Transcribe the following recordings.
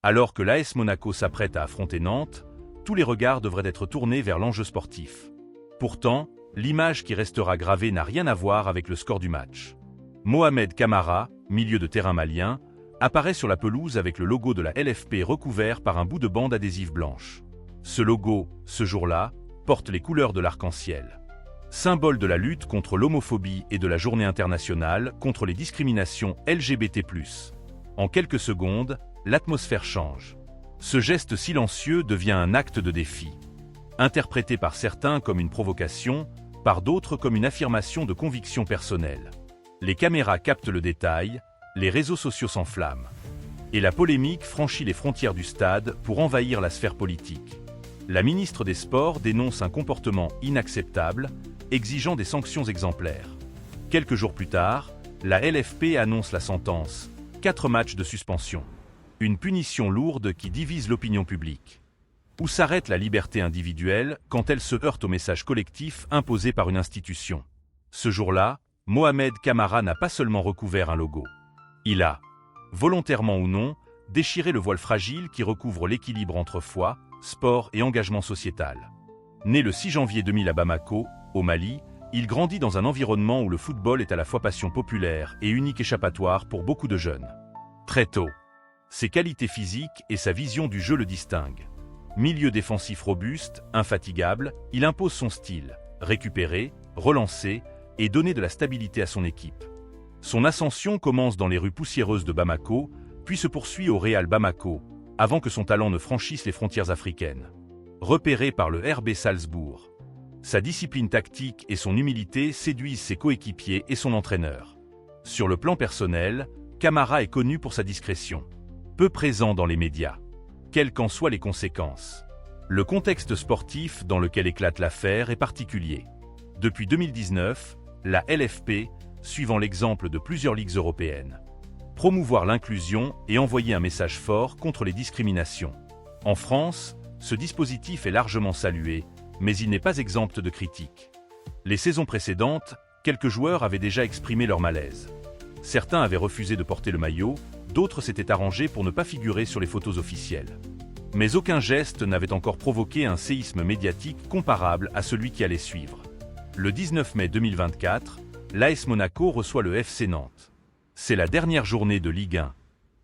Alors que l'AS Monaco s'apprête à affronter Nantes, tous les regards devraient être tournés vers l'enjeu sportif. Pourtant, l'image qui restera gravée n'a rien à voir avec le score du match. Mohamed Camara, milieu de terrain malien, apparaît sur la pelouse avec le logo de la LFP recouvert par un bout de bande adhésive blanche. Ce logo, ce jour-là, porte les couleurs de l'arc-en-ciel. Symbole de la lutte contre l'homophobie et de la journée internationale contre les discriminations LGBT+. En quelques secondes, l'atmosphère change. Ce geste silencieux devient un acte de défi. Interprété par certains comme une provocation, par d'autres comme une affirmation de conviction personnelle. Les caméras captent le détail, les réseaux sociaux s'enflamment. Et la polémique franchit les frontières du stade pour envahir la sphère politique. La ministre des Sports dénonce un comportement inacceptable, exigeant des sanctions exemplaires. Quelques jours plus tard, la LFP annonce la sentence, 4 matchs de suspension. Une punition lourde qui divise l'opinion publique. Où s'arrête la liberté individuelle quand elle se heurte au message collectif imposé par une institution? Ce jour-là, Mohamed Camara n'a pas seulement recouvert un logo. Il a, volontairement ou non, déchiré le voile fragile qui recouvre l'équilibre entre foi, sport et engagement sociétal. Né le 6 janvier 2000 à Bamako, au Mali, il grandit dans un environnement où le football est à la fois passion populaire et unique échappatoire pour beaucoup de jeunes. Très tôt, ses qualités physiques et sa vision du jeu le distinguent. Milieu défensif robuste, infatigable, il impose son style, récupérer, relancer et donner de la stabilité à son équipe. Son ascension commence dans les rues poussiéreuses de Bamako, puis se poursuit au Real Bamako, avant que son talent ne franchisse les frontières africaines. Repéré par le RB Salzbourg. Sa discipline tactique et son humilité séduisent ses coéquipiers et son entraîneur. Sur le plan personnel, Camara est connu pour sa discrétion. Peu présent dans les médias. Quelles qu'en soient les conséquences. Le contexte sportif dans lequel éclate l'affaire est particulier. Depuis 2019, la LFP, suivant l'exemple de plusieurs ligues européennes. Promouvoir l'inclusion et envoyer un message fort contre les discriminations. En France, ce dispositif est largement salué, mais il n'est pas exempt de critiques. Les saisons précédentes, quelques joueurs avaient déjà exprimé leur malaise. Certains avaient refusé de porter le maillot, d'autres s'étaient arrangés pour ne pas figurer sur les photos officielles. Mais aucun geste n'avait encore provoqué un séisme médiatique comparable à celui qui allait suivre. Le 19 mai 2024, l'AS Monaco reçoit le FC Nantes. C'est la dernière journée de Ligue 1.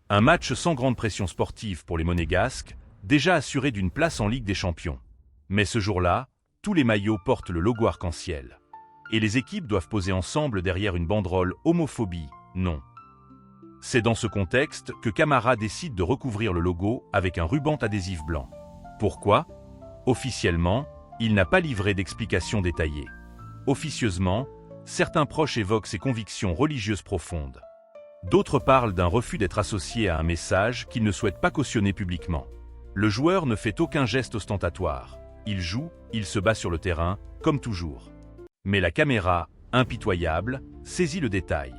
Un match sans grande pression sportive pour les Monégasques, déjà assuré d'une place en Ligue des Champions. Mais ce jour-là, tous les maillots portent le logo arc-en-ciel. Et les équipes doivent poser ensemble derrière une banderole « Homophobie, non ». C'est dans ce contexte que Camara décide de recouvrir le logo avec un ruban adhésif blanc. Pourquoi? Officiellement, il n'a pas livré d'explication détaillée. Officieusement, certains proches évoquent ses convictions religieuses profondes. D'autres parlent d'un refus d'être associé à un message qu'il ne souhaite pas cautionner publiquement. Le joueur ne fait aucun geste ostentatoire. Il joue, il se bat sur le terrain, comme toujours. Mais la caméra, impitoyable, saisit le détail.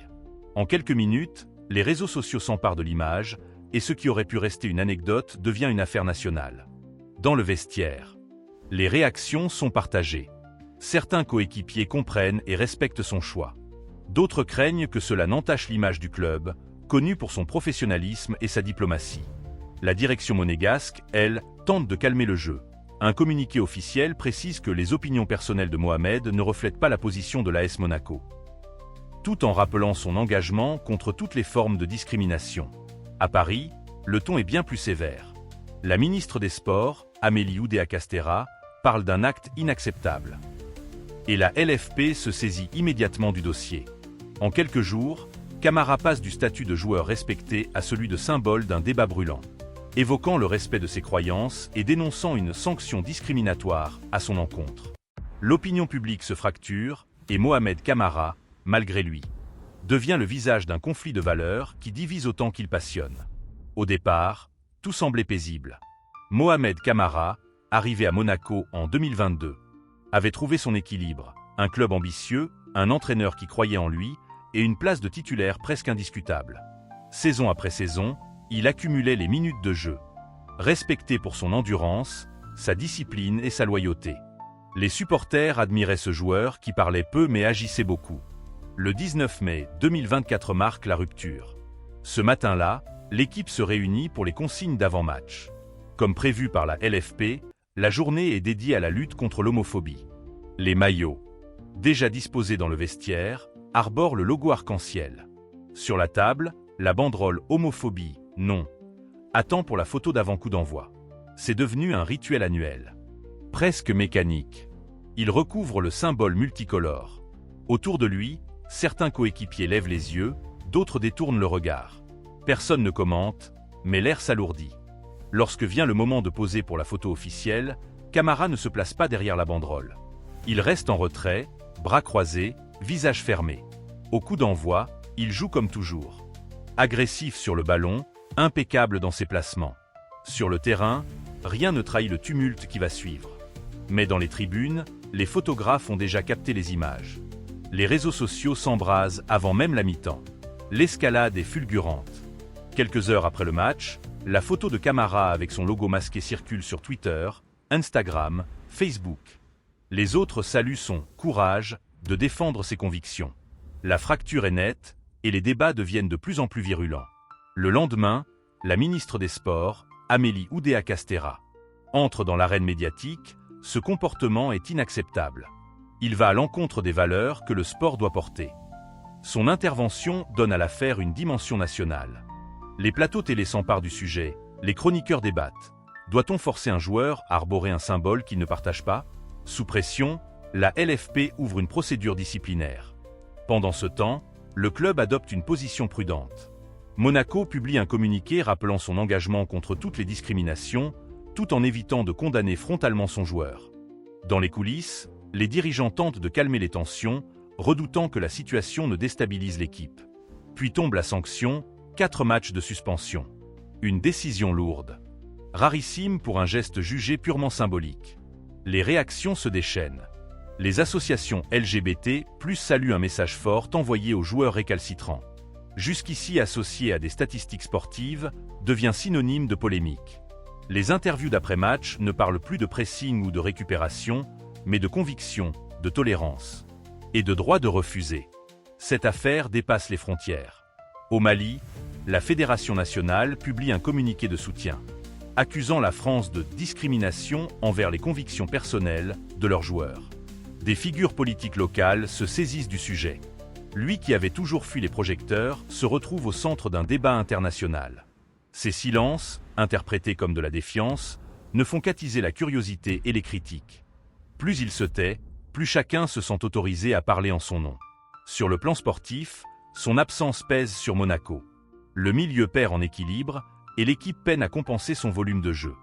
En quelques minutes, les réseaux sociaux s'emparent de l'image, et ce qui aurait pu rester une anecdote devient une affaire nationale. Dans le vestiaire, les réactions sont partagées. Certains coéquipiers comprennent et respectent son choix. D'autres craignent que cela n'entache l'image du club, connu pour son professionnalisme et sa diplomatie. La direction monégasque, elle, tente de calmer le jeu. Un communiqué officiel précise que les opinions personnelles de Mohamed ne reflètent pas la position de l'AS Monaco. Tout en rappelant son engagement contre toutes les formes de discrimination. À Paris, le ton est bien plus sévère. La ministre des Sports, Amélie Oudéa-Castéra, parle d'un acte inacceptable. Et la LFP se saisit immédiatement du dossier. En quelques jours, Camara passe du statut de joueur respecté à celui de symbole d'un débat brûlant, évoquant le respect de ses croyances et dénonçant une sanction discriminatoire à son encontre. L'opinion publique se fracture et Mohamed Camara, malgré lui, devient le visage d'un conflit de valeurs qui divise autant qu'il passionne. Au départ, tout semblait paisible. Mohamed Camara, arrivé à Monaco en 2022, avait trouvé son équilibre, un club ambitieux, un entraîneur qui croyait en lui et une place de titulaire presque indiscutable. Saison après saison, il accumulait les minutes de jeu. Respecté pour son endurance, sa discipline et sa loyauté. Les supporters admiraient ce joueur qui parlait peu mais agissait beaucoup. Le 19 mai 2024 marque la rupture. Ce matin-là, l'équipe se réunit pour les consignes d'avant-match. Comme prévu par la LFP, la journée est dédiée à la lutte contre l'homophobie. Les maillots, déjà disposés dans le vestiaire, arborent le logo arc-en-ciel. Sur la table, la banderole « Homophobie, non » attend pour la photo d'avant-coup d'envoi. C'est devenu un rituel annuel. Presque mécanique. Il recouvre le symbole multicolore. Autour de lui, certains coéquipiers lèvent les yeux, d'autres détournent le regard. Personne ne commente, mais l'air s'alourdit. Lorsque vient le moment de poser pour la photo officielle, Camara ne se place pas derrière la banderole. Il reste en retrait, bras croisés, visage fermé. Au coup d'envoi, il joue comme toujours. Agressif sur le ballon, impeccable dans ses placements. Sur le terrain, rien ne trahit le tumulte qui va suivre. Mais dans les tribunes, les photographes ont déjà capté les images. Les réseaux sociaux s'embrasent avant même la mi-temps. L'escalade est fulgurante. Quelques heures après le match, la photo de Camara avec son logo masqué circule sur Twitter, Instagram, Facebook. Les autres saluent son « courage » de défendre ses convictions. La fracture est nette et les débats deviennent de plus en plus virulents. Le lendemain, la ministre des Sports, Amélie Oudéa-Castéra, entre dans l'arène médiatique. Ce comportement est inacceptable. Il va à l'encontre des valeurs que le sport doit porter. Son intervention donne à l'affaire une dimension nationale. Les plateaux télé s'emparent du sujet, les chroniqueurs débattent. Doit-on forcer un joueur à arborer un symbole qu'il ne partage pas? Sous pression, la LFP ouvre une procédure disciplinaire. Pendant ce temps, le club adopte une position prudente. Monaco publie un communiqué rappelant son engagement contre toutes les discriminations, tout en évitant de condamner frontalement son joueur. Dans les coulisses, les dirigeants tentent de calmer les tensions, redoutant que la situation ne déstabilise l'équipe. Puis tombe la sanction, 4 matchs de suspension. Une décision lourde. Rarissime pour un geste jugé purement symbolique. Les réactions se déchaînent. Les associations LGBT+ saluent un message fort envoyé aux joueurs récalcitrants. Jusqu'ici associé à des statistiques sportives, devient synonyme de polémique. Les interviews d'après-match ne parlent plus de pressing ou de récupération, mais de conviction, de tolérance et de droit de refuser. Cette affaire dépasse les frontières. Au Mali, la Fédération nationale publie un communiqué de soutien, accusant la France de discrimination envers les convictions personnelles de leurs joueurs. Des figures politiques locales se saisissent du sujet. Lui qui avait toujours fui les projecteurs se retrouve au centre d'un débat international. Ces silences, interprétés comme de la défiance, ne font qu'attiser la curiosité et les critiques. Plus il se tait, plus chacun se sent autorisé à parler en son nom. Sur le plan sportif, son absence pèse sur Monaco. Le milieu perd en équilibre et l'équipe peine à compenser son volume de jeu.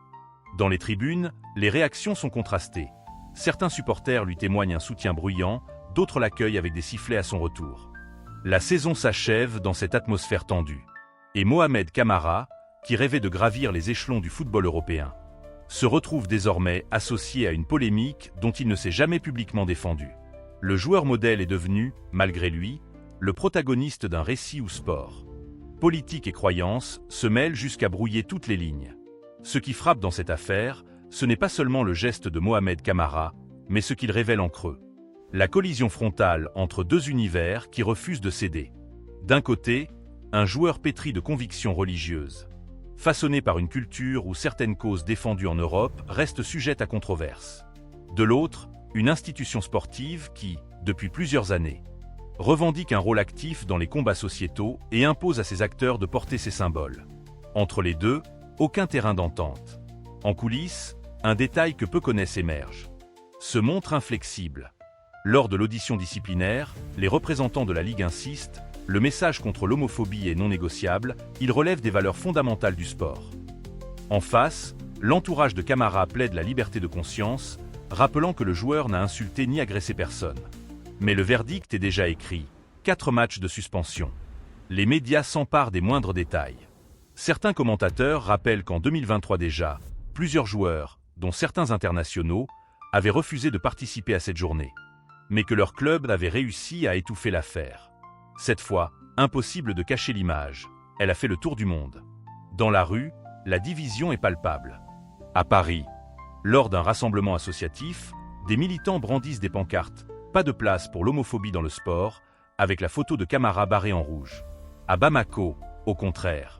Dans les tribunes, les réactions sont contrastées. Certains supporters lui témoignent un soutien bruyant, d'autres l'accueillent avec des sifflets à son retour. La saison s'achève dans cette atmosphère tendue. Et Mohamed Camara, qui rêvait de gravir les échelons du football européen, se retrouve désormais associé à une polémique dont il ne s'est jamais publiquement défendu. Le joueur modèle est devenu, malgré lui, le protagoniste d'un récit ou sport. Politique et croyance se mêlent jusqu'à brouiller toutes les lignes. Ce qui frappe dans cette affaire, ce n'est pas seulement le geste de Mohamed Camara, mais ce qu'il révèle en creux. La collision frontale entre deux univers qui refusent de céder. D'un côté, un joueur pétri de convictions religieuses, façonné par une culture où certaines causes défendues en Europe restent sujettes à controverse. De l'autre, une institution sportive qui, depuis plusieurs années, revendique un rôle actif dans les combats sociétaux et impose à ses acteurs de porter ses symboles. Entre les deux, aucun terrain d'entente. En coulisses, un détail que peu connaissent émerge. Se montre inflexible. Lors de l'audition disciplinaire, les représentants de la Ligue insistent, le message contre l'homophobie est non négociable, il relève des valeurs fondamentales du sport. En face, l'entourage de Camara plaide la liberté de conscience, rappelant que le joueur n'a insulté ni agressé personne. Mais le verdict est déjà écrit, 4 matchs de suspension. Les médias s'emparent des moindres détails. Certains commentateurs rappellent qu'en 2023 déjà, plusieurs joueurs, dont certains internationaux, avaient refusé de participer à cette journée. Mais que leur club avait réussi à étouffer l'affaire. Cette fois, impossible de cacher l'image, elle a fait le tour du monde. Dans la rue, la division est palpable. À Paris, lors d'un rassemblement associatif, des militants brandissent des pancartes « Pas de place pour l'homophobie dans le sport » avec la photo de Camara barrée en rouge. À Bamako, au contraire.